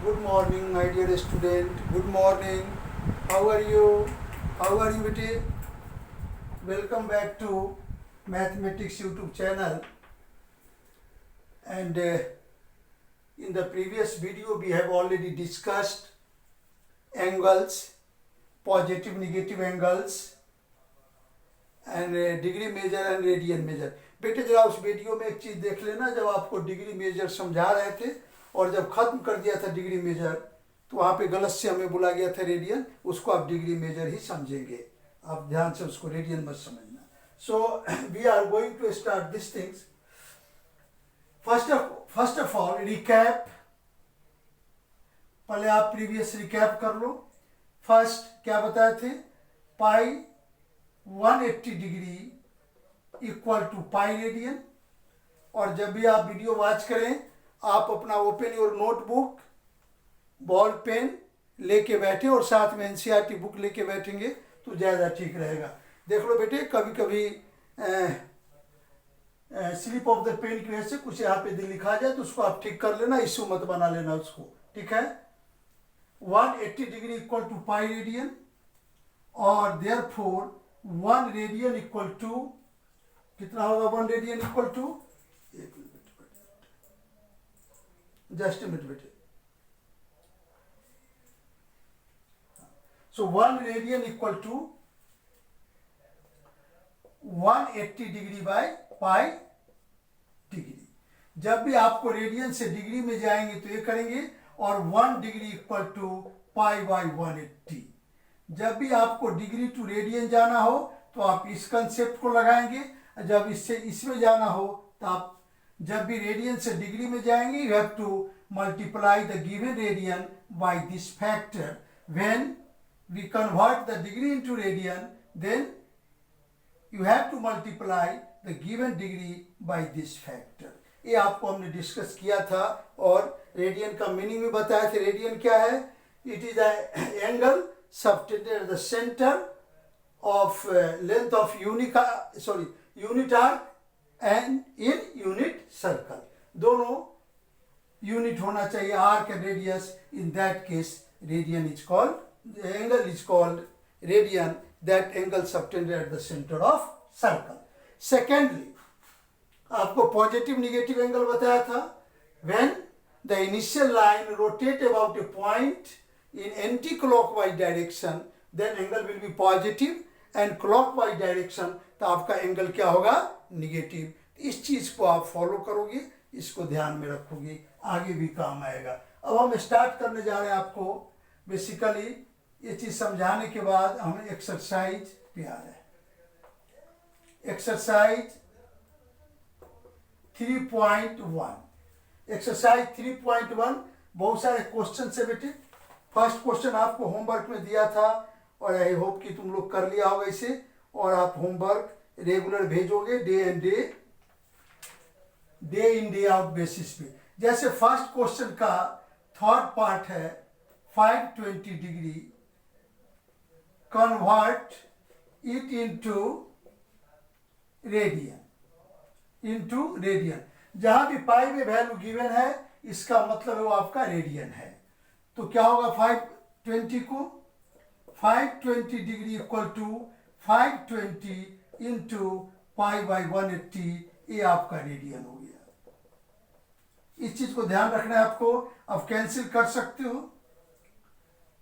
Good morning, my dear student. Good morning. How are you? How are you, bete? Welcome back to Mathematics YouTube channel. And in the previous video, we have already discussed angles, positive, negative angles, and degree measure and radian measure. बेटे जरा उस video में एक चीज़ देख लेना, जब आपको degree major समझा रहे थे और जब खत्म कर दिया था डिग्री मेजर तो वहाँ पे गलत से हमें बोला गया था रेडियन, उसको आप डिग्री मेजर ही समझेंगे, आप ध्यान से उसको रेडियन मत समझना. So we are going to start this things. First of all recap, पहले आप प्रीवियस रिकैप कर लो. फर्स्ट क्या बताए थे, pi 180 degree equal to pi radian. और जब भी आप वीडियो वॉच करें आप अपना open your notebook, ball pen लेके बैठे और साथ में एनसीईआरटी बुक लेके बैठेंगे तो ज़्यादा ठीक रहेगा. देख लो बेटे, कभी कभी स्लिप ऑफ द पेन की वजह से कुछ यहाँ पे लिखा जाए तो उसको आप ठीक कर लेना, इश्यू मत बना लेना उसको, ठीक है. 180 degree equal to pi radian और देयरफॉर 1 रेडियन इक्वल टू कितना होगा. 1 रेडियन इक्वल टू, एक मिनट जस्ट मिनट बेटे. So 1 radian equal to 180 degree by pi degree. जब भी आपको रेडियन से डिग्री में जाएंगे तो ये करेंगे, और 1 degree equal to pi by 180. जब भी आपको डिग्री टू रेडियन जाना हो तो आप इस कंसेप्ट को लगाएंगे, जब इससे इसमें जाना हो तो आप जब भी रेडियन से डिग्री में जाएंगे you have to multiply the given radian by this factor. When we convert the degree into radian then you have to multiply the given degree by this factor. ये आपको हमने डिस्कस किया था और radian का meaning भी बताया था. रेडियन क्या है, it is angle subtended at the centre of length of unit arc and in unit circle. दोनों यूनिट होना चाहिए, arc and radius. In that case radian is called, the angle is called radian, that angle subtended at the center of circle. Secondly, आपको positive negative angle बताया था. when the initial line rotate about a point in anti-clockwise direction then angle will be positive and clockwise direction तो आपका angle क्या होगा, negative. इस चीज को आप फॉलो करोगे, इसको ध्यान में रखोगे, आगे भी काम आएगा. अब हम स्टार्ट करने जा रहे हैं. आपको बेसिकली ये चीज समझाने के बाद हम एक्सरसाइज पे आ रहे हैं. एक्सरसाइज 3.1. एक्सरसाइज 3.1 बहुत सारे क्वेश्चन से बेटे. फर्स्ट क्वेश्चन आपको होमवर्क में दिया था और आई होप कि तुम लोग कर लिया होगा इसे, और आप होमवर्क रेगुलर भेजोगे day in day out basis पे. जैसे फर्स्ट क्वेश्चन का थर्ड पार्ट है 520 degree convert it into radian. जहां भी पाई में वैल्यू गिवन है इसका मतलब है वो आपका रेडियन है. तो क्या होगा, 520 को 520 degree equal to 520 into pi by 180, ये आपका रेडियन हो गया. इस चीज को ध्यान रखना है आपको. अब कैंसिल कर सकते हो,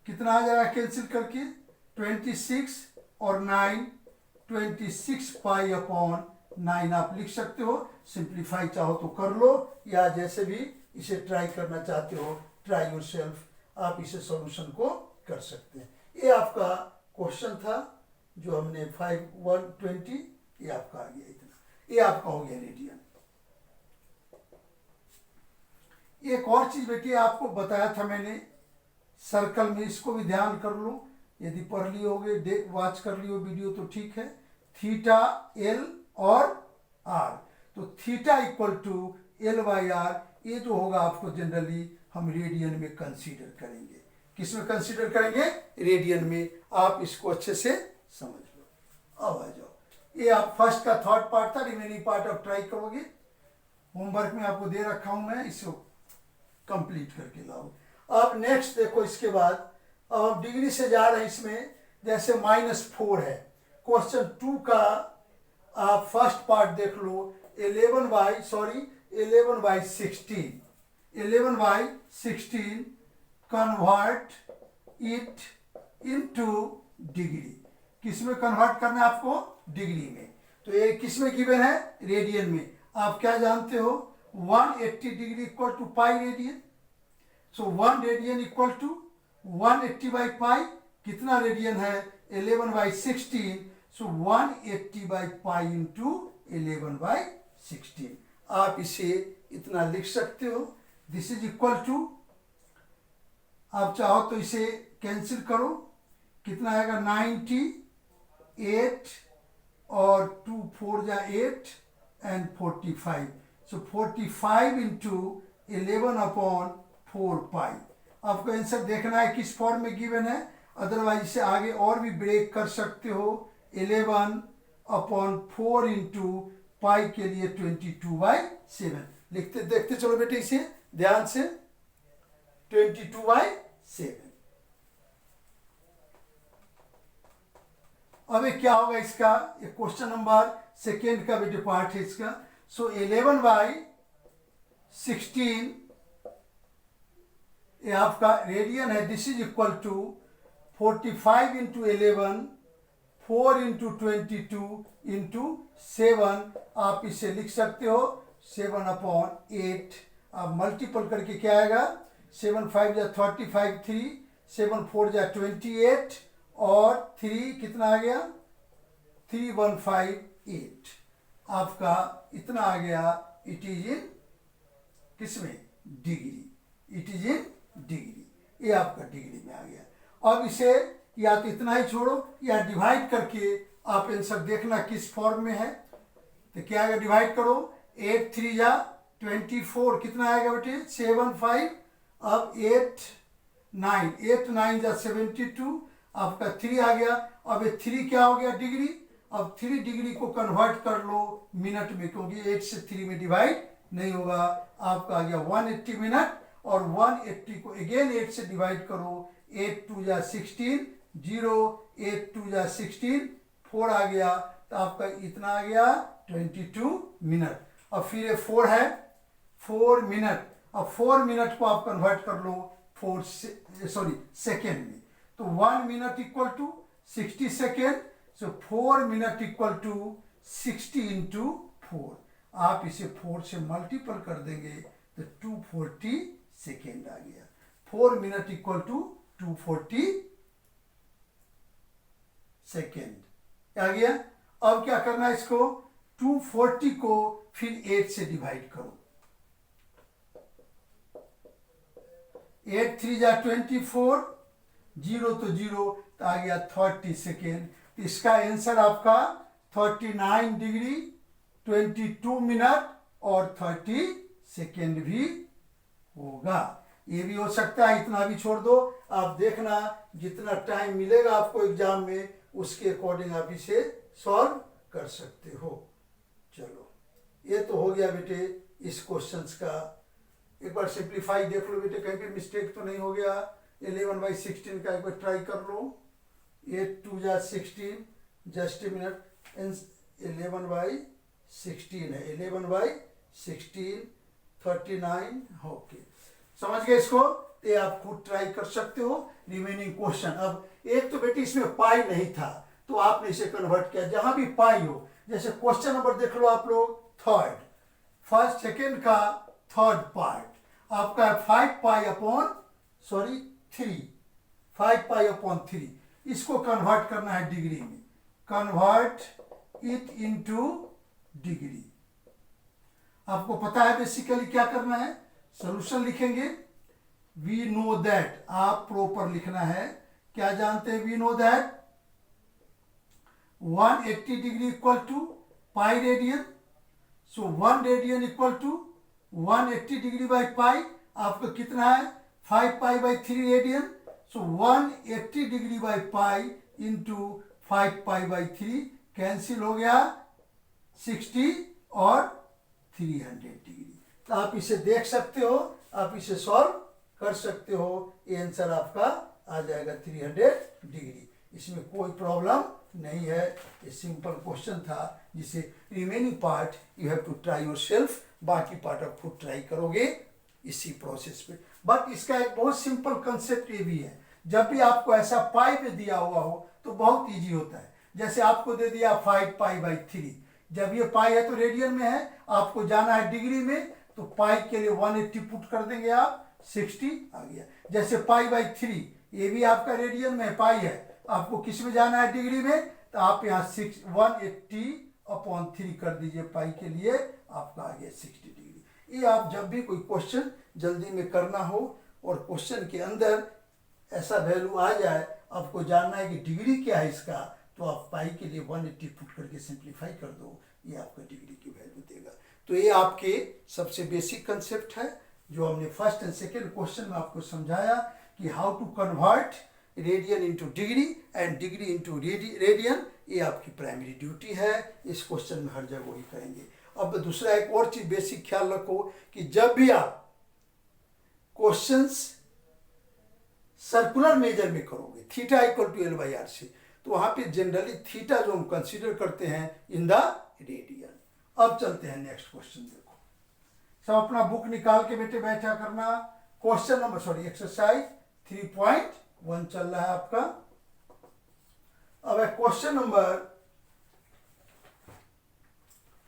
कितना आ जाएगा कैंसिल करके, 26 और 9, 26 पाई अपॉन 9 आप लिख सकते हो. सिंप्लीफाई चाहो तो कर लो, या जैसे भी इसे ट्राई करना चाहते हो, ट्राई योरसेल्फ, आप इसे सॉल्यूशन को कर सकते हैं. ये आपका क्वेश्चन था जो हमने 120, ये आपका आ गया इतना, ये आपका हो गया रेडियन. एक और चीज बेटी आपको बताया था मैंने सर्कल में, इसको भी ध्यान कर लो. यदि पढ़ लिए होगे, वॉच कर लियो वीडियो तो ठीक है. थीटा एल और आर, तो theta equal to L by R, ये जो होगा आपको जनरली हम रेडियन में कंसीडर करेंगे. किस में कंसीडर करेंगे, रेडियन में. आप इसको अच्छे से समझ लो. अब आ जाओ, ये आप फर्स्ट का थर्ड पार्ट था, रिमेनिंग पार्ट आप ट्राई करोगे. होमवर्क में आपको दे रखा हूं मैं, इसको कंप्लीट करके लाओ. अब नेक्स्ट देखो, इसके बाद अब हम डिग्री से जा रहे हैं इसमें, जैसे -4 है। क्वेश्चन 2 का आप फर्स्ट पार्ट देख लो, 11 by 16, 11 by 16 convert it into degree. किस में कन्वर्ट करना है आपको? डिग्री में। तो ये किस में गिवन है? रेडियन में। आप क्या जानते हो? 180 degree equal to pi radian. So 1 radian equal to 180 by pi. कितना रेडियन है? 11 by 16। So 180 by pi into 11 by 16। आप इसे इतना लिख सकते हो। दिस इज इक्वल टू, आप चाहो तो इसे कैंसिल करो, कितना आएगा? 98 और 2 4 जा 8 एंड 45। सो 45 इंटू 11 अपॉन 4 पाई। आपको आंसर देखना है किस फॉर्म में गिवन है, अदरवाइज इसे आगे और भी ब्रेक कर सकते हो। 11 अपॉन 4 इंटू पाई के लिए 22/7 लिखते, देखते चलो बेटे इसे ध्यान से। 22/7। अब क्या होगा इसका? ये क्वेश्चन नंबर सेकेंड का बेटे पार्ट है इसका। सो 11 बाई 16 ये आपका रेडियन है। This is equal to 45 into 11, 4 into 22 into 7। आप इसे लिख सकते हो 7 अपॉन 8। आप मल्टीपल करके क्या आएगा? 7 5 जा 35, 3 7 4 जा 28 और 3 कितना आ गया? 3158। आपका इतना आ गया। इट इज इन किसमें? Degree. It is in degree. ये आपका डिग्री में आ गया। अब इसे या तो इतना ही छोड़ो या डिवाइड करके आप आंसर देखना किस फॉर्म में है। तो क्या आएगा? डिवाइड करो, 8 3 जा 24, कितना आएगा बेटे? 7 5। अब 8 9 जा 72, आपका 3 आ गया। अब ये 3 क्या हो गया? डिग्री। अब 3 डिग्री को कन्वर्ट कर लो मिनट में, क्योंकि 8 से 3 में डिवाइड नहीं होगा। आपका आ गया 180 मिनट। और 180 को अगेन 8 से डिवाइड करो, 8 2 जा 16, 0 8 2 जा 16, 4 आ गया। तो आपका इतना आ गया 22 मिनट। अब फिर ये 4 है, 4 मिनट। अब 4 मिनट को आप कन्वर्ट कर लो सेकेंड में। तो 1 minute equal to 60 second. So 4 minute equal to 60 into 4। आप इसे 4 से मल्टीपल कर देंगे तो 240 सेकेंड आ गया। 4 मिनट इक्वल टू 240 सेकेंड आ गया। अब क्या करना है इसको? 240 को फिर 8 से डिवाइड करो। 8 3 जा 24, 0 तो 0, तो आ गया 30 सेकेंड। इसका आंसर आपका 39 डिग्री 22 मिनट और 30 सेकेंड भी होगा। ये भी हो सकता है, इतना भी छोड़ दो। आप देखना जितना टाइम मिलेगा आपको एग्जाम में, उसके अकॉर्डिंग आप इसे सॉल्व कर सकते हो। चलो, ये तो हो गया बेटे इस क्वेश्चंस का। एक बार सिंप्लीफाई देख लो बेटे, कहीं पे मिस्टेक तो नहीं हो गया। 11 बाई 16 का एक बार ट्राई कर लो। 8 2 जा 16, जस्ट ए मिनट। 11 बाई 16 है, 11 बाई 16 39। ओके, समझ गए इसको? ये आप खुद ट्राई कर सकते हो। रिमेनिंग क्वेश्चन, अब एक तो बेटी इसमें पाई नहीं था तो आपने इसे कन्वर्ट किया। जहां भी पाई हो, जैसे क्वेश्चन नंबर देख लो आप लोग, थर्ड, फर्स्ट सेकेंड का थर्ड पार्ट आपका 5 पाई अपॉन 3, 5 पाई अपॉन 3। इसको कन्वर्ट करना है डिग्री में। Convert it into degree. आपको पता है बेसिकली क्या करना है? सॉल्यूशन लिखेंगे। वी नो दैट, आप प्रॉपर लिखना है। क्या जानते हैं? We know that 180 degree equal to pi radian. So 1 radian equal to 180 degree by pi. आपको कितना है? 5 pi by 3 radian. So 180 degree by pi into 5 pi by 3 cancel हो गया 60 और 300 डिग्री। तो आप इसे देख सकते हो, आप इसे सॉल्व कर सकते हो। ये आंसर आपका आ जाएगा 300 डिग्री। इसमें कोई प्रॉब्लम नहीं है, ये सिंपल क्वेश्चन था, जिसे remaining part you have to try yourself, बाकी पार्ट आप खुद ट्राई करोगे इसी प्रोसेस पे। बट इसका एक बहुत सिंपल कंसेप्ट ये भी है, जब भी आपको ऐसा पाई में दिया हुआ हो तो बहुत इजी होता है। जैसे आपको दे दिया 5π/3, जब ये पाई है तो रेडियन में है, आपको जाना है डिग्री में, तो पाई के लिए 180 पुट कर देंगे आप, 60 आ गया। जैसे π/3 ये भी आपका रेडियन में पाई है, आपको किस में जाना है डिग्री में, तो आप यहाँ 180/3 कर दीजिए पाई के लिए, आपका आ गया 60 डिग्री। ये आप जब भी कोई क्वेश्चन जल्दी में करना हो और क्वेश्चन के अंदर ऐसा वैल्यू आ जाए, आपको जानना है कि डिग्री क्या है इसका, तो आप पाई के लिए 180 पुट करके सिंप्लीफाई कर दो, ये आपका डिग्री की वैल्यू देगा। तो ये आपके सबसे बेसिक कंसेप्ट है जो हमने फर्स्ट एंड सेकेंड क्वेश्चन में आपको समझाया कि how to convert radian into degree and degree into radian. ये आपकी प्राइमरी ड्यूटी है, इस क्वेश्चन में हर जगह वही करेंगे। अब दूसरा एक और चीज बेसिक ख्याल रखो कि जब भी आप क्वेश्चंस सर्कुलर मेजर में करोगे, थीटा इक्वल टू L/R से, तो वहां पे जनरली थीटा जो हम कंसीडर करते हैं इन द रेडियन। अब चलते हैं नेक्स्ट क्वेश्चन। देखो सब अपना बुक निकाल के बेटे बैठा करना। क्वेश्चन नंबर एक्सरसाइज 3.1 चल रहा है आपका। अब है क्वेश्चन नंबर,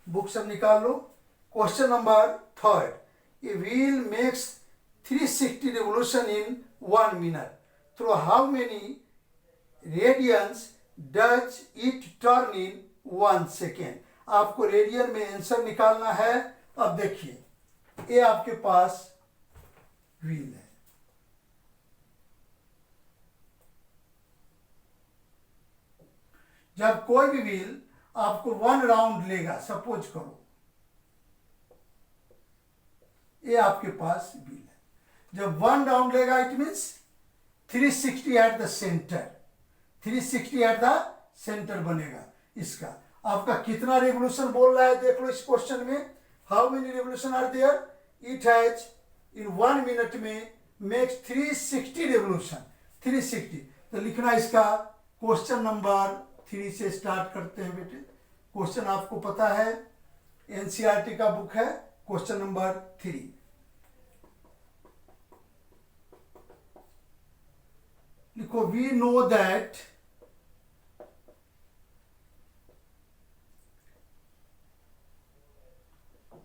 बुक सब निकाल लो। Question number 3, A wheel makes 360 revolution in 1 minute. Through how many radians does it turn in 1 second? आपको रेडियन में आंसर निकालना है। अब देखिए, ये आपके पास व्हील है, जब कोई भी व्हील आपको 1 राउंड लेगा, सपोज करो ये आपके पास व्हील है, जब 1 राउंड लेगा it means 360 eight the centre, 360 eight the centre बनेगा इसका। आपका कितना रेवोल्यूशन बोल रहा है देख लो इस क्वेश्चन में, how many revolution are there, it has in 1 minute में मेक्स 360 रेवोल्यूशन, 360। तो लिखना इसका क्वेश्चन नंबर 3 से स्टार्ट करते हैं बेटे। क्वेश्चन आपको पता है, एनसीईआरटी का बुक है, क्वेश्चन नंबर 3। लिखो, we know that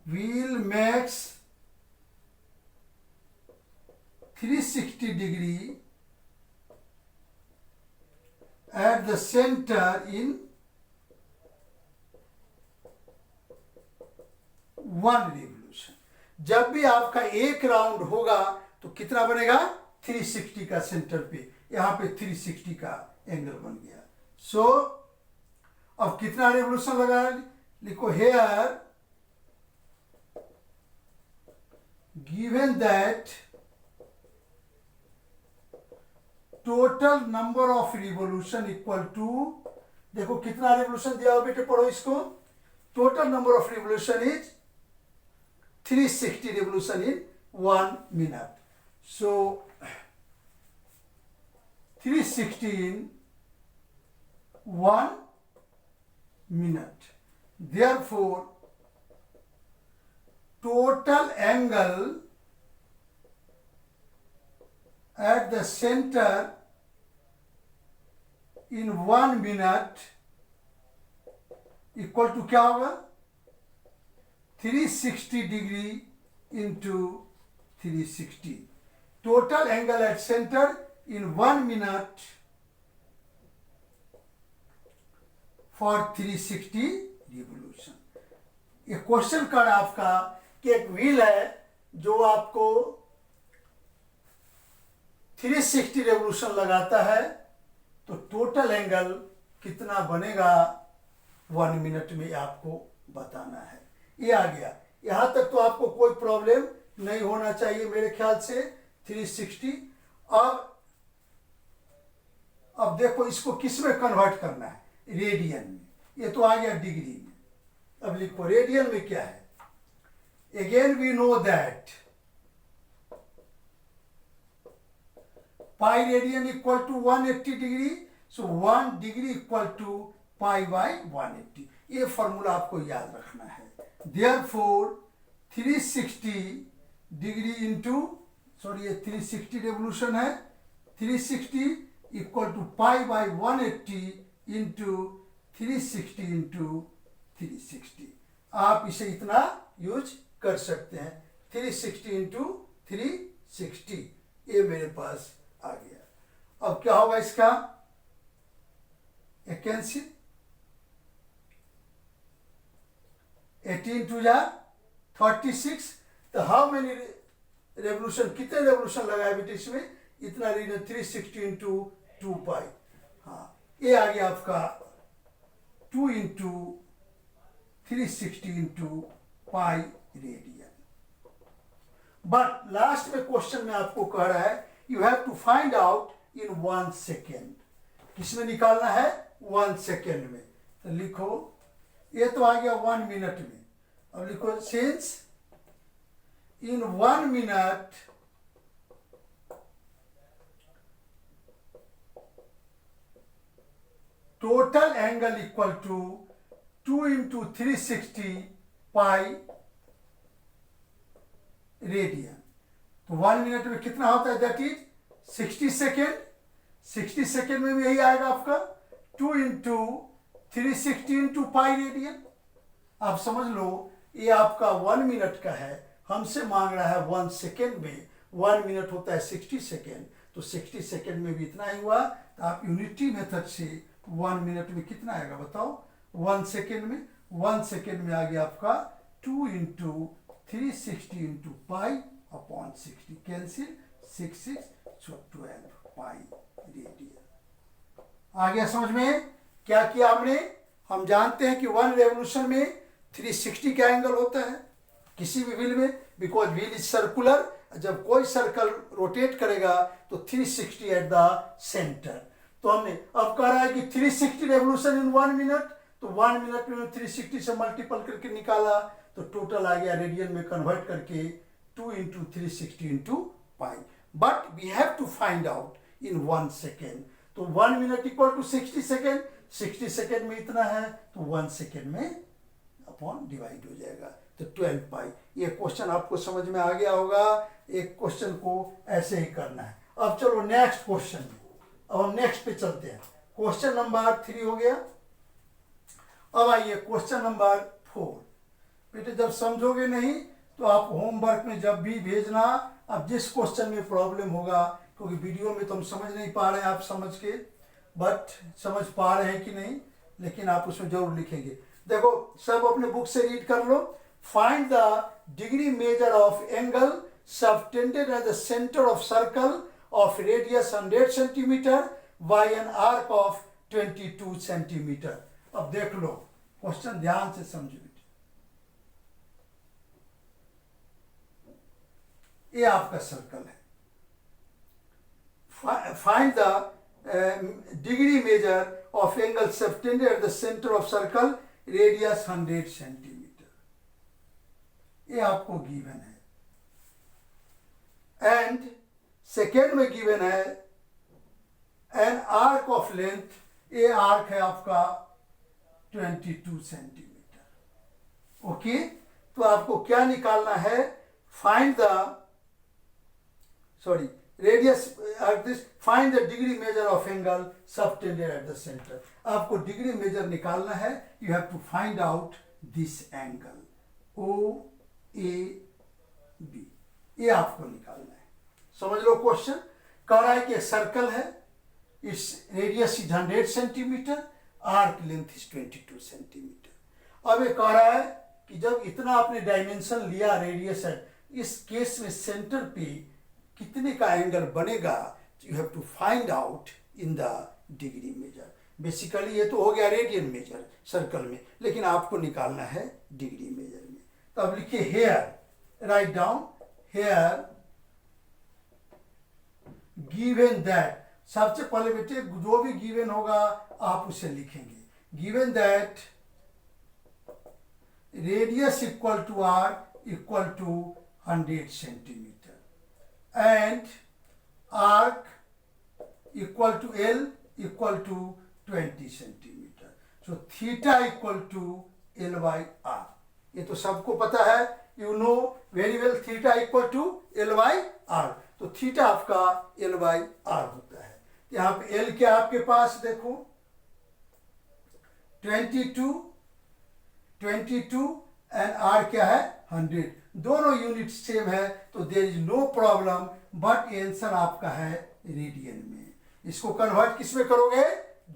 wheel makes 360 degree at the center in 1 revolution। जब भी आपका एक राउंड होगा तो कितना बनेगा, 360 का सेंटर पे, यहां पे 360 का एंगल बन गया। सो अब कितना रेवोल्यूशन लगा, लिखो hair given that total number of revolution equal to, देखो कितना रेवोल्यूशन दिया हो बेटे, पढ़ो इसको। Total number of revolution is 360 revolution in 1 minute. So 360 in 1 minute. Therefore total angle at the center in 1 minute equal to क्या होगा, 360 degree into 360। Total angle at centre in 1 minute for 360 revolution. ये question card आपका कि एक wheel है जो आपको 360 revolution लगाता है, तो टोटल एंगल कितना बनेगा 1 मिनट में आपको बताना है। ये आ गया, यहां तक तो आपको कोई प्रॉब्लम नहीं होना चाहिए मेरे ख्याल से। 360। अब देखो इसको किस में कन्वर्ट करना है, रेडियन में। ये तो आ गया डिग्री में। अब लिखो रेडियन में क्या है। Again we know that pi radian equal to 180 degree, so 1 degree equal to pi by 180। ये फॉर्मूला आपको याद रखना है। देयरफॉर 360 डिग्री इंटू, सॉरी ये 360 रेवोल्यूशन है, 360 equal to pi by 180 into 360 into 360। आप इसे इतना यूज कर सकते हैं, 360 इंटू 360। ये मेरे पास आ गया। अब क्या होगा इसका कैंसिल, 18 टू जा 36। तो हाउ मेनी रेवोल्यूशन, कितने रेवोल्यूशन लगाए बेटे इसमें, इतना रीजन 360 इंटू 2 पाई। हाँ, ये आ गया आपका 2 into 360 into pi radian. But last में क्वेश्चन में आपको कह रहा है you have to find out in 1 second. किसमें निकालना है, 1 सेकेंड में। तो लिखो, ये तो आ गया 1 मिनट में। अब लिखो since in 1 minute total angle equal to 2 into 360 pi radian. तो 1 मिनट में कितना होता है, दैट इज 60 सेकेंड। 60 सेकेंड में भी यही आएगा आपका 2 इंटू 360 इंटू पाई रेडियन। आप समझ लो ये आपका 1 मिनट का है, हमसे मांग रहा है 1 सेकेंड में। 1 मिनट होता है 60 सेकेंड, तो 60 सेकेंड में भी इतना ही हुआ। तो आप यूनिटी मेथड से 1 मिनट में कितना आएगा बताओ, 1 सेकेंड में। 1 सेकेंड में आ गया आपका 2 into 360 into pi upon 60, cancel 6 12 pi radian. आ गया समझ में क्या किया हमने। हम जानते हैं कि 1 रेवोल्यूशन में 360 का एंगल होता है किसी भी व्हील में, बिकॉज व्हील इज सर्कुलर। जब कोई सर्कल रोटेट करेगा तो 360 एट द सेंटर। तो हमने अब कह रहा है कि 360 रेवोल्यूशन इन 1 मिनट, तो 1 मिनट में 360 से मल्टीपल करके निकाला, तो टोटल आ गया रेडियन में कन्वर्ट करके 2 into 360 into pi. But we have to find out in 1 second. तो 1 minute equal to 60 second, 60 second में इतना है, तो 1 सेकेंड में अपॉन डिवाइड हो जाएगा, तो 12 पाई। ये क्वेश्चन आपको समझ में आ गया होगा। एक क्वेश्चन को ऐसे ही करना है। अब चलो नेक्स्ट क्वेश्चन में, अब हम नेक्स्ट पे चलते हैं। क्वेश्चन नंबर 3 हो गया। अब आइए क्वेश्चन नंबर 4। बेटे जब समझोगे नहीं तो आप होमवर्क में जब भी भेजना, अब जिस क्वेश्चन में प्रॉब्लम होगा, क्योंकि वीडियो में तो हम समझ नहीं पा रहे हैं, आप समझ के, बट समझ पा रहे हैं कि नहीं, लेकिन आप उसमें जरूर लिखेंगे। देखो सब अपने बुक से रीड कर लो। Find the degree measure of angle subtended at the centre of circle of radius 100 centimetre by an arc of 22 centimetre. अब देख लो क्वेश्चन, ध्यान से समझो। ये आपका सर्कल है। Find the degree measure of angle subtended at the centre of circle radius 100 centimetre. ये आपको गिवन है। एंड सेकेंड में गिवन है एन आर्क ऑफ लेंथ, ये आर्क है आपका 22 सेंटीमीटर। ओके, तो आपको क्या निकालना है, find the radius this, find the degree measure of angle subtended at the centre. आपको डिग्री मेजर निकालना है। You have to find out this angle O A B, ये आपको निकालना है। समझ लो क्वेश्चन कह रहा है कि एक सर्कल है, इस radius is 100 centimetre, arc length is 22 centimetre. अब ये कह रहा है कि जब इतना आपने डायमेंशन लिया रेडियस है, इस केस में सेंटर पे कितने का एंगल बनेगा, you have to find out in the degree measure. Basically ये तो हो गया रेडियन मेजर सर्कल में, लेकिन आपको निकालना है डिग्री मेजर में। तो अब लिखिए here, write down here given that. सबसे पहले बेटे जो भी गिवन होगा आप उसे लिखेंगे। Given that radius equal to R equal to 100 centimetre and arc equal to L equal to 20 centimetre. So theta equal to L by R, ये तो सबको पता है, you know very well, theta equal to L by R. तो theta आपका L by R होता है। यहाँ पे एल क्या आपके पास देखो 22 एंड आर क्या है 100, दोनों यूनिट सेम है, तो there is no problem, but answer आपका है रेडियन में। इसको कन्वर्ट किस में करोगे,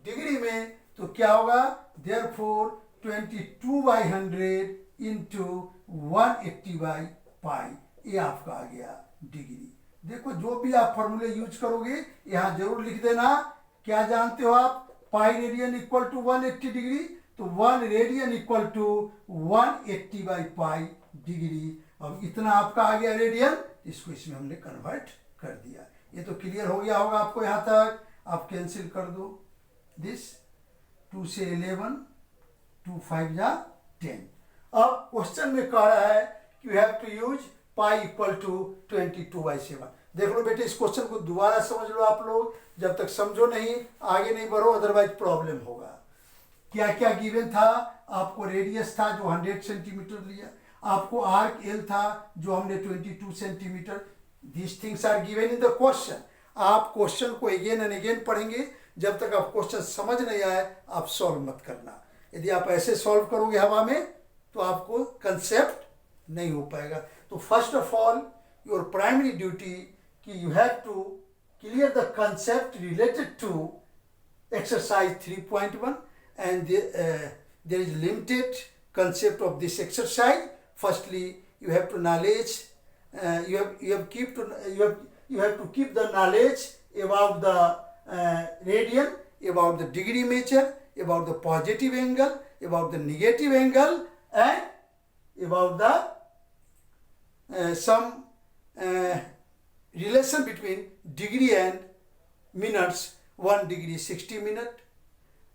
डिग्री में, तो क्या होगा, देयरफॉर 22/100 इंटू 180/पाई, ये आपका आ गया डिग्री। देखो जो भी आप फॉर्मूले यूज करोगे यहां जरूर लिख देना। क्या जानते हो आप, pi radian equal to 180 degree, तो 1 रेडियन इक्वल टू 180/पाई डिग्री। अब इतना आपका आ गया रेडियन, इसको इसमें हमने कन्वर्ट कर दिया। ये तो क्लियर हो गया होगा आपको यहां तक। आप कैंसिल कर दो दिस, 2 से 11, 2 5 जा 10। अब क्वेश्चन में कह रहा है कि you have to use pi equal to 22/7। देख लो बेटे, इस क्वेश्चन को दोबारा समझ लो आप लोग, जब तक समझो नहीं आगे नहीं बढ़ो, अदरवाइज प्रॉब्लम होगा। क्या क्या गिवन था, आपको रेडियस था जो 100 सेंटीमीटर लिया, आपको आर्क एल था जो हमने 22 centimetre. This things are given in the question. आप क्वेश्चन को अगेन एंड अगेन पढ़ेंगे, जब तक आप क्वेश्चन समझ नहीं आए आप सॉल्व मत करना। यदि आप ऐसे सॉल्व करोगे हवा में तो आपको कंसेप्ट नहीं हो पाएगा। तो first of all your primary duty कि you have to clear the concept related to exercise 3.1 and there is limited concept of this exercise. Firstly, you have to knowledge, you have to keep the knowledge about the radian, about the degree measure, about the positive angle, about the negative angle, and about the some relation between degree and minutes. 1 degree 60 minute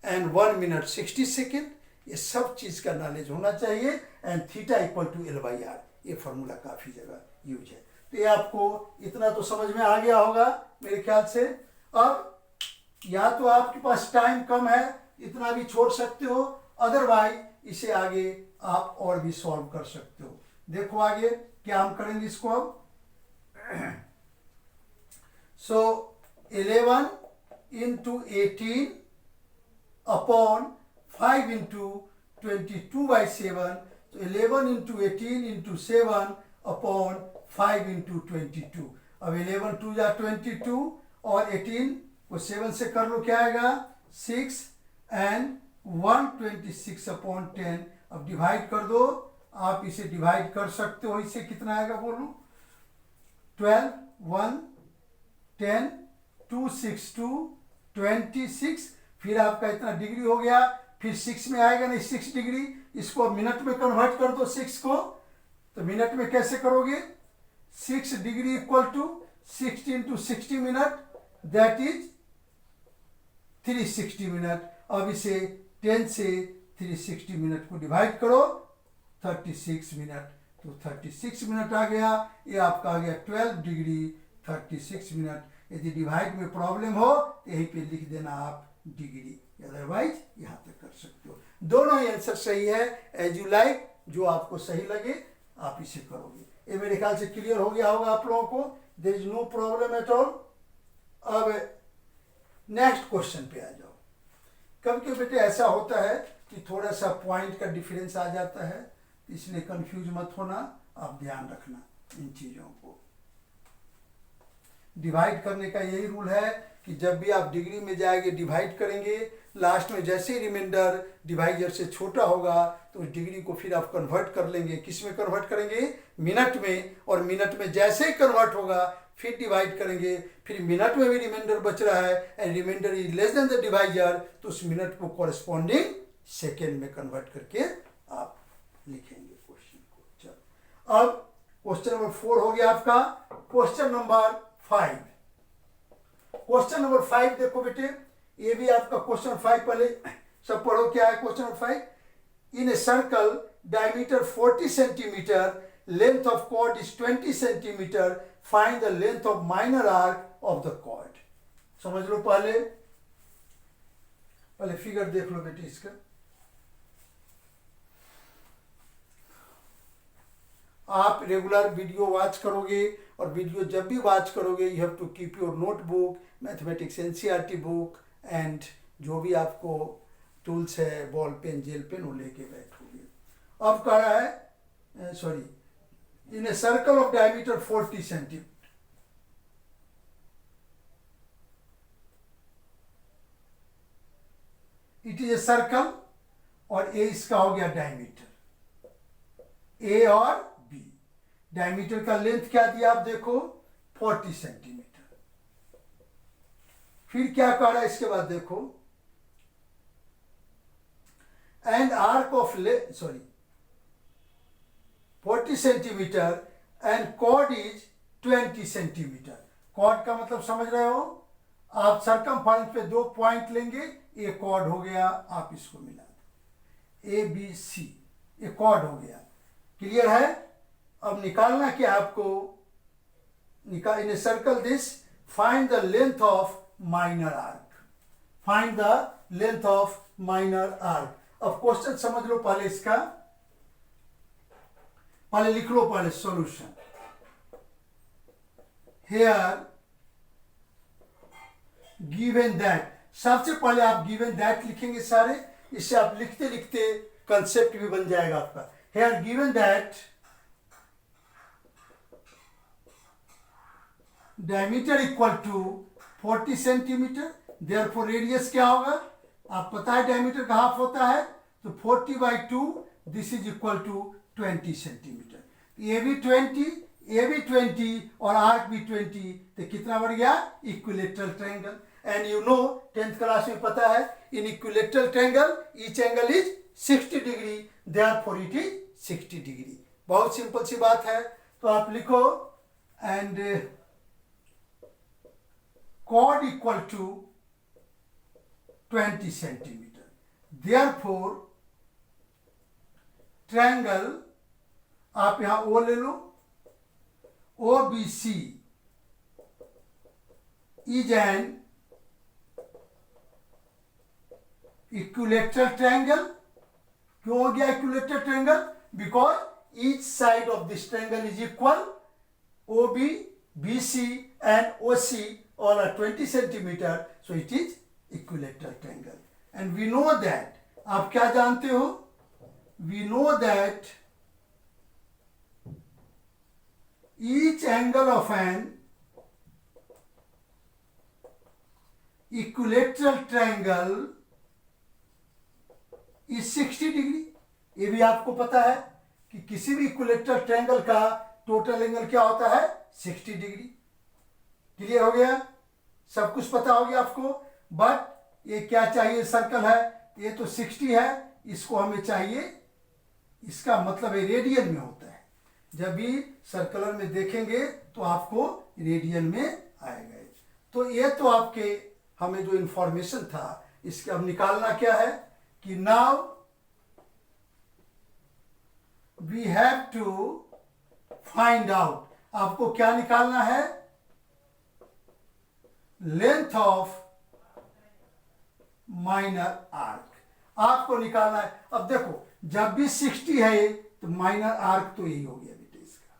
and 1 minute 60 second, ये सब चीज़ का knowledge होना चाहिए। And theta equal to L by R, ये formula काफ़ी जगह use है। तो ये आपको इतना तो समझ में आ गया होगा मेरे ख्याल से। अब या तो आपके पास टाइम कम है, इतना भी छोड़ सकते हो, अदरवाइज इसे आगे आप और भी सॉल्व कर सकते हो। देखो आगे क्या हम करेंगे इसको अब। सो 11 into 18 upon 5 into 22/7, so 11 into 18 into 7 upon 5 into 22। अब 11 2 जा 22 और 18 को 7 से कर लो, क्या आएगा 6 एंड 126 अपॉन 10। अब डिवाइड कर दो, आप इसे डिवाइड कर सकते हो, इससे कितना आएगा बोलो, 12 1 10 2 6 2 26, फिर आपका इतना डिग्री हो गया, फिर 6 में आएगा नहीं 6 डिग्री, इसको मिनट में कन्वर्ट कर दो 6 को, तो मिनट में कैसे करोगे, 6 degree equal to 60 into 60 minute, that is 360 minute. अब इसे 10 से 360 मिनट को डिवाइड करो, 36 मिनट, तो 36 मिनट आ गया। ये आपका आ गया 12 डिग्री 36 मिनट। यदि डिवाइड में प्रॉब्लम हो तो यहीं पे लिख देना आप डिग्री, अदरवाइज यहाँ तक कर सकते हो। दोनों ही आंसर सही है, एज यू लाइक, जो आपको सही लगे आप इसे करोगे। ये मेरे ख्याल से क्लियर हो गया होगा आप लोगों को, there is no problem at all. अब नेक्स्ट क्वेश्चन पे आ जाओ। कभी कभी बेटे ऐसा होता है कि थोड़ा सा पॉइंट का डिफरेंस आ जाता है, इसलिए कंफ्यूज मत होना, आप ध्यान रखना इन चीज़ों को। डिवाइड करने का यही रूल है कि जब भी आप डिग्री में जाएंगे डिवाइड करेंगे, लास्ट में जैसे ही रिमाइंडर डिवाइजर से छोटा होगा तो उस डिग्री को फिर आप कन्वर्ट कर लेंगे। किस में कन्वर्ट करेंगे, मिनट में, और मिनट में जैसे ही कन्वर्ट होगा फिर डिवाइड करेंगे, फिर मिनट में भी रिमाइंडर बच रहा है and remainder is less than the divisor, तो उस मिनट को कॉरेस्पॉन्डिंग सेकेंड में कन्वर्ट करके आप लिखेंगे क्वेश्चन को। चलो अब क्वेश्चन नंबर 4 हो गया आपका। क्वेश्चन नंबर 5, क्वेश्चन नंबर 5 देखो बेटे, ये भी आपका क्वेश्चन 5, पहले सब पढ़ो क्या है question number 5। In a circle diameter 40 centimetre, length of chord is 20 centimetre, find the length of minor arc of the chord. समझ लो पहले फिगर देख लो बेटी इसका। आप रेगुलर वीडियो वॉच करोगे और वीडियो जब भी वॉच करोगे you have to keep your notebook, mathematics NCERT book and जो भी आपको टूल्स है, बॉल पेन, जेल पेन, वो लेके बैठोगे। अब कह रहा है sorry, in a circle of diameter 40 centimetre, it is a circle और ए इसका हो गया डायमीटर, ए और बी। डायमीटर का लेंथ क्या दिया आप देखो 40 सेंटीमीटर। फिर क्या कह रहा है इसके बाद देखो, and arc of 40 centimetre and chord is 20 centimetre. Chord का मतलब समझ रहे हो आप, सर्कमफरेंस पे 2 पॉइंट लेंगे, ये कॉर्ड हो गया, आप इसको मिला दो, ए बी सी, ये कॉर्ड हो गया। क्लियर है? अब निकालना क्या आपको, in a circle this find the length of minor arc, find the length of minor arc. अब क्वेश्चन समझ लो पहले इसका, पहले लिख लो पहले सॉल्यूशन। हियर गिवन दैट, सबसे पहले आप गिवन दैट लिखेंगे सारे, इससे आप लिखते लिखते कंसेप्ट भी बन जाएगा आपका। Here given that diameter equal to 40 centimetre, therefore radius क्या होगा, आप पता है डायमीटर का हाफ होता है, तो 40/2 this is equal to 20 centimetre. A भी 20 और आर्क भी 20, तो कितना बढ़ गया, equilateral triangle. And you know 10th class में पता है, in equilateral triangle each angle is 60 degree, therefore it is 60 degree. बहुत सिंपल सी बात है। तो आप लिखो and chord equal to 20 centimetre, therefore triangle, आप यहां ओ ले लो, OBC is an equilateral triangle। क्यों हो गया equilateral triangle? Because each side of this triangle is equal, OB, BC and OC all are 20 centimeter, so it is equilateral triangle। And we know that, आप क्या जानते हो, we know that each angle of an equilateral triangle is 60 degree. ये भी आपको पता है कि किसी भी इक्विलेटरल ट्रायंगल का टोटल एंगल क्या होता है, 60 डिग्री। क्लियर हो गया, सब कुछ पता हो गया आपको। बट ये क्या चाहिए, सर्कल है, ये तो 60 है, इसको हमें चाहिए, इसका मतलब है रेडियन में होता है। जब भी सर्कुलर में देखेंगे तो आपको रेडियन में आएगा। तो ये तो आपके हमें जो इंफॉर्मेशन था, इसके अब निकालना क्या है कि now we have to find out, आपको क्या निकालना है, लेंथ ऑफ माइनर आर्क आपको निकालना है। अब देखो जब भी 60 है तो माइनर आर्क तो यही हो गया बेटे इसका,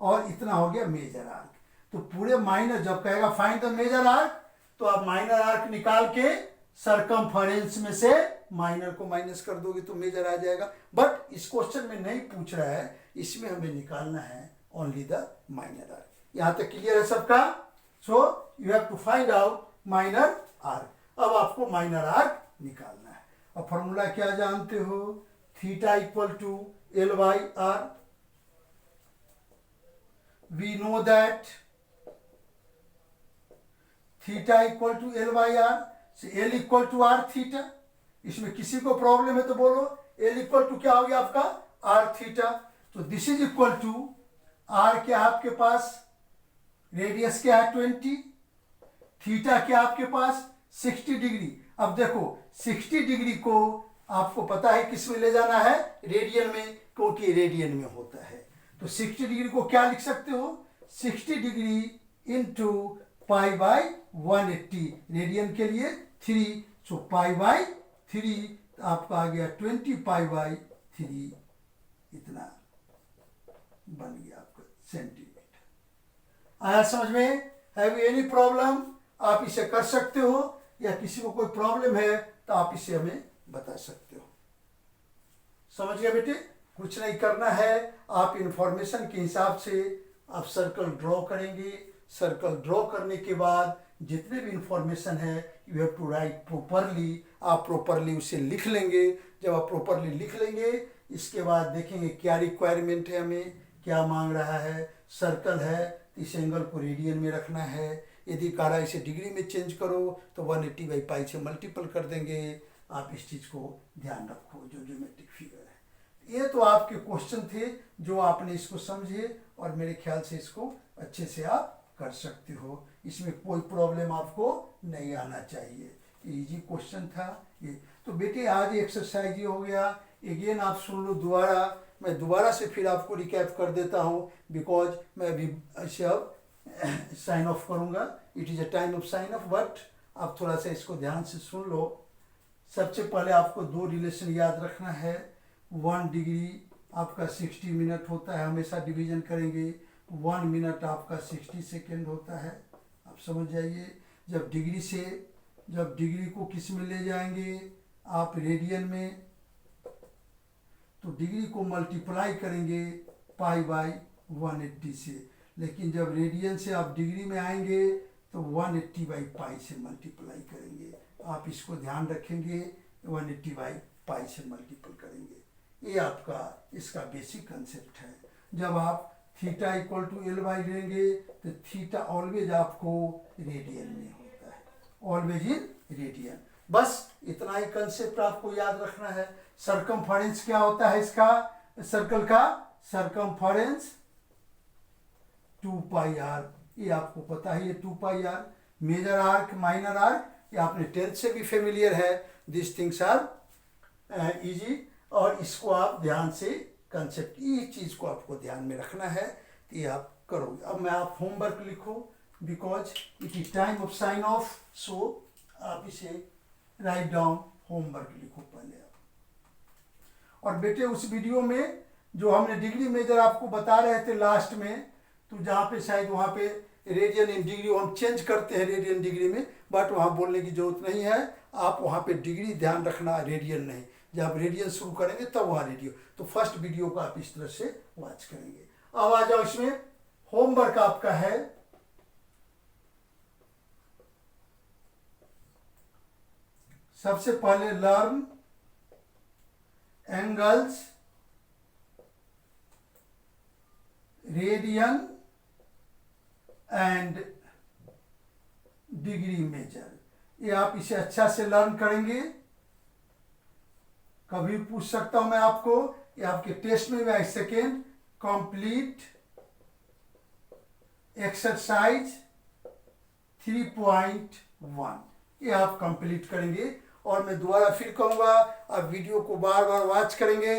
और इतना हो गया मेजर आर्क। तो पूरे माइनर, जब कहेगा फाइंड द मेजर आर्क, तो आप माइनर आर्क निकाल के सरकमफरेंस में से माइनर को माइनस कर दोगे तो मेजर आ जाएगा। बट इस क्वेश्चन में नहीं पूछ रहा है, इसमें हमें निकालना है ओनली द माइनर आर्क। यहां तक क्लियर है सबका? So you have to find out minor arc. अब आपको माइनर आर्क निकालना है। अब फॉर्मूला क्या जानते हो, theta equal to L/R। We know that theta equal to L/R, L equal to R theta. इसमें किसी को प्रॉब्लम है तो बोलो। L इक्वल टू क्या हो गया आपका, R थीटा। तो this is equal to R क्या आपके पास, रेडियस क्या है 20, थीटा क्या आपके पास 60 डिग्री। अब देखो 60 डिग्री को आपको पता है किस में ले जाना है, रेडियन में, क्योंकि रेडियन में होता है। तो 60 डिग्री को क्या लिख सकते हो, 60 degree into pi by 180, radian के लिए 3, सो पाई बाई 3 आपका आ गया 20 पाई बाई 3, इतना बन गया आपका सेंटीमीटर। आया समझ में? Have you any problem? आप इसे कर सकते हो, या किसी को कोई प्रॉब्लम है तो आप इसे हमें बता सकते हो। समझ गए बेटे? कुछ नहीं करना है, आप इंफॉर्मेशन के हिसाब से आप सर्कल ड्रॉ करेंगे। सर्कल ड्रॉ करने के बाद जितने भी इंफॉर्मेशन है you have to write properly. आप प्रॉपरली उसे लिख लेंगे। जब आप प्रॉपरली लिख लेंगे, इसके बाद देखेंगे क्या रिक्वायरमेंट है, हमें क्या मांग रहा है। सर्कल है तो इस एंगल को रेडियन में रखना है। यदि कह रहा है इसे डिग्री में चेंज करो तो 180 बाई पाई से मल्टीपल कर देंगे। आप इस चीज़ को ध्यान रखो, जो ज्योमेट्रिक फिगर है। ये तो आपके क्वेश्चन थे जो आपने इसको समझे, और मेरे ख्याल से इसको अच्छे से आप कर सकते हो। इसमें कोई प्रॉब्लम आपको नहीं आना चाहिए। इजी क्वेश्चन था ये। तो बेटे आज एक्सरसाइज ये हो गया। अगेन आप सुन लो दोबारा, मैं दोबारा से फिर आपको रिकैप कर देता हूँ, बिकॉज मैं अभी ऐसे अब साइन ऑफ करूँगा। It is a time of sign of, but आप थोड़ा सा इसको ध्यान से सुन लो। सबसे पहले आपको दो रिलेशन याद रखना है। 1 डिग्री आपका 60 मिनट होता है, हमेशा डिवीजन करेंगे। 1 मिनट आपका 60 सेकेंड होता है। आप समझ जाइए। जब डिग्री को किस में ले जाएंगे आप, रेडियन में, तो डिग्री को मल्टीप्लाई करेंगे पाई बाई 180 से। लेकिन जब रेडियन से आप डिग्री में आएंगे तो 180 बाई पाई से मल्टीप्लाई करेंगे। आप इसको ध्यान रखेंगे, 180 बाई पाई से मल्टीपल करेंगे। ये आपका इसका बेसिक कंसेप्ट है। जब आप theta equal to L by लेंगे तो थीटा ऑलवेज आपको रेडियन में होता है, ऑलवेज इन रेडियन। बस इतना ही कंसेप्ट आपको याद रखना है। सरकमफेरेंस क्या होता है इसका, सर्कल का सरकमफेरेंस 2 पाई आर, ये आपको पता है। ये 2 pi R, major arc, minor arc, ये आपने 10th से भी फेमिलियर है। दिस थिंग्स आर इजी, और इसको आप ध्यान से कंसेप्ट, ये चीज़ को आपको ध्यान में रखना है, तो ये आप करोगे। अब मैं आप होमवर्क लिखो, because it is time of sign off, so आप इसे राइट डाउन, होमवर्क लिखो पहले आप। और बेटे उस वीडियो में जो हमने डिग्री मेजर आपको बता रहे थे लास्ट में, तो जहाँ पे शायद वहाँ पे रेडियन इन डिग्री हम चेंज करते हैं रेडियन डिग्री में, बट वहाँ बोलने की जरूरत नहीं है। आप वहाँ पे डिग्री ध्यान रखना, रेडियन नहीं। जब रेडियन शुरू करेंगे तब वहाँ रेडियो, तो फर्स्ट वीडियो को आप इस तरह से वॉच करेंगे। अब आ जाओ, इसमें होमवर्क आपका है, सबसे पहले learn angles, radian and degree measure. ये आप इसे अच्छा से लर्न करेंगे। कभी पूछ सकता हूं मैं आपको, ये आपके टेस्ट में भी, सेकेंड कंप्लीट एक्सरसाइज 3.1, ये आप कंप्लीट करेंगे। और मैं दोबारा फिर कहूँगा, आप वीडियो को बार बार वॉच करेंगे,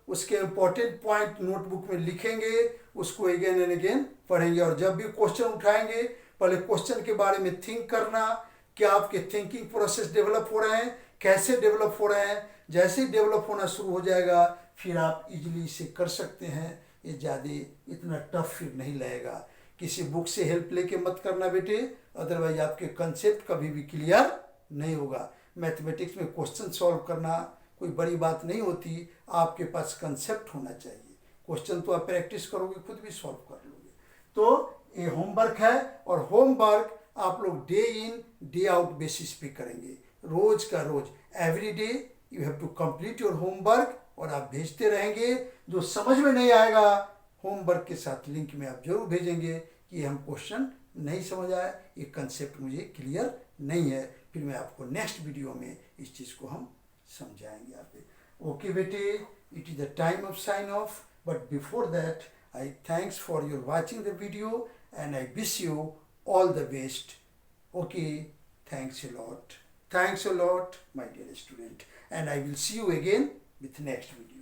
उसके इम्पोर्टेंट पॉइंट नोटबुक में लिखेंगे, उसको अगेन एंड अगेन पढ़ेंगे। और जब भी क्वेश्चन उठाएंगे, पहले क्वेश्चन के बारे में थिंक करना, क्या आपके थिंकिंग प्रोसेस डेवलप हो रहे हैं, कैसे डेवलप हो रहे हैं। जैसे ही डेवलप होना शुरू हो जाएगा, फिर आप इजीली इसे कर सकते हैं। ये ज़्यादा इतना टफ फिर नहीं लगेगा। किसी बुक से हेल्प लेके मत करना बेटे, अदरवाइज आपके कंसेप्ट कभी भी क्लियर नहीं होगा। मैथमेटिक्स में क्वेश्चन सॉल्व करना कोई बड़ी बात नहीं होती, आपके पास कंसेप्ट होना चाहिए। क्वेश्चन तो आप प्रैक्टिस करोगे, खुद भी सॉल्व कर लोगे। तो ये होमवर्क है, और होमवर्क आप लोग day in day out basis पे करेंगे, रोज का रोज, every day you have to complete your homework, और आप भेजते रहेंगे। जो समझ में नहीं आएगा, होमवर्क के साथ लिंक में आप जरूर भेजेंगे कि हम क्वेश्चन नहीं समझ आया, ये कंसेप्ट मुझे क्लियर नहीं है। फिर मैं आपको नेक्स्ट वीडियो में इस चीज़ को हम समझाएंगे आप। ओके बेटे, it is the time of sign of, but before that I thanks for your watching the video, and I wish you all the best. Okay, thanks a lot, my dear student, and I will see you again with next video.